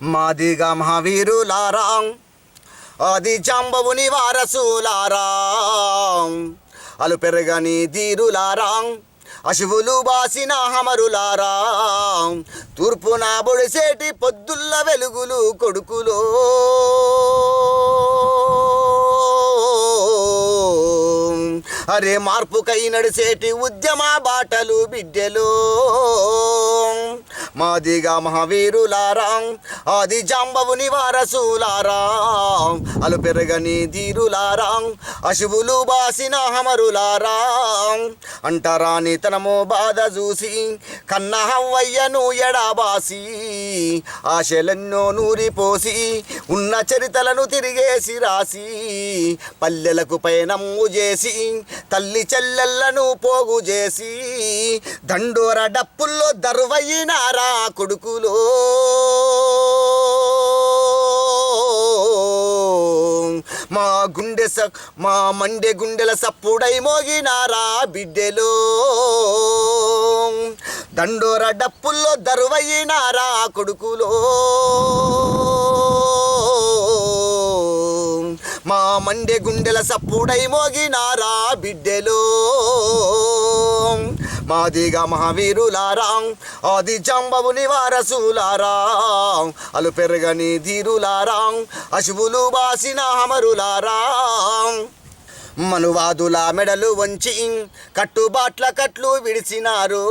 మాదిగా మహావీరులారా ఆది జాంబవుని వారసులారా అలు పెరగని ధీరులారా అశువులు బాసిన హమరులారా తూర్పున బొడిసేటి పొద్దుల్ల వెలుగులు కొడుకులో అరే మార్పుకై నడిసేటి ఉద్యమ బాటలు బిడ్డెలో మాదిగా మహావీరులారా ఆది జాంబవుని వారసులారా అలు పెరగని ధీరులారా అశువులు బాసిన హమరులారా అంటరాని తనమో బాధ చూసి కన్న హవ్వయ్యను ఎడాబాసి ఆశలెన్నో నూరిపోసి ఉన్న చరితలను తిరిగేసి రాసి పల్లెలకు పయనము చేసి తల్లి చెల్లెళ్లను పోగు చేసి దండోర డప్పుల్లో దరువయ్యినారా కొడుకులో మా మండే గుండెల సప్పుడై మోగినారా బిడ్డెలో దండోర డప్పుల్లో దరువయ్యినారా కొడుకులో మా మండే గుండెల సప్పుడై మోగినారా బిడ్డెలో మాదిగా మహావీరులారా ఆది జాంబవుని వారసులారా అలు పెరగని ధీరులారా అశువులు బాసిన హమరులారా మనువాదుల మెడలు వంచి కట్టుబాట్ల కట్లు విడిచినారు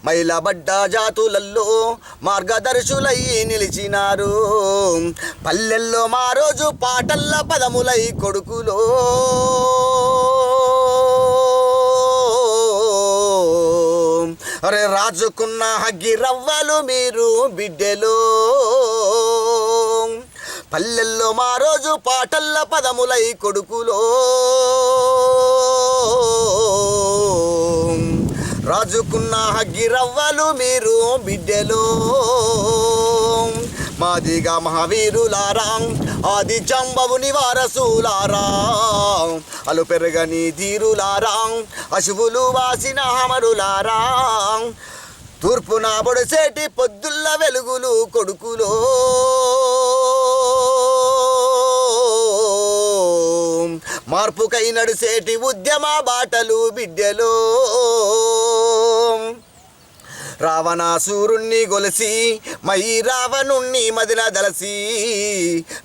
మైలబడ్డ జాతులల్లో మార్గదర్శులై నిలిచినారు పల్లెల్లో మా రోజు పాటల్ల పదములై కొడుకులో అరే రాజుకున్న హగ్గి రవ్వలు మీరు బిడ్డెలో పల్లెల్లో మా రోజు పాటల్ల పదములై కొడుకులో రాజుకున్న హగ్గి రవ్వలు మీరు బిడ్డెలో మాదిగా మహావీరులారా ఆది జాంబవుని వారసులారా అలు పెరగని ధీరులారా అశువులు వాసిన హమరులారా తూర్పున బొడిసేటి పొద్దుల్ల వెలుగులు కొడుకులో మార్పుకై నడిసేటి ఉద్యమ బాటలు బిడ్డెలో రావణాసురుణ్ణి గొలిసి మై రావణుణ్ణి మదిన దలసి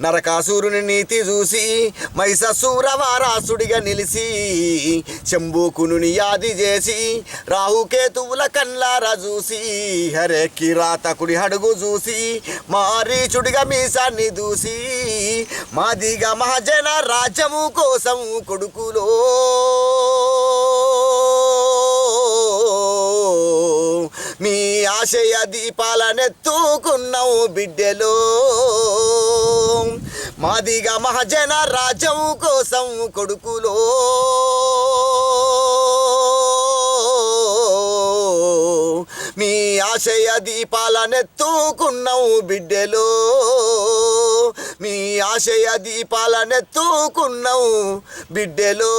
నరకాసురుని నీతి చూసి మైసూరవారాసుడిగా నిలిసి శంభుకుని యాది చేసి రాహుకేతువుల కన్లారా చూసి హరే కిరాతకుడి అడుగు చూసి మారీచుడిగా మీసాన్ని దూసి మాదిగా మహాజన రాజ్యము కోసం కొడుకులో మీ ఆశయ దీపాలనెత్తుకున్నావు బిడ్డెలో మాదిగా మహాజన రాజ్యం కోసం కొడుకులో మీ ఆశయ దీపాలనెత్తుకున్నావు బిడ్డెలో మీ ఆశయ దీపాలనెత్తుకున్నావు బిడ్డెలో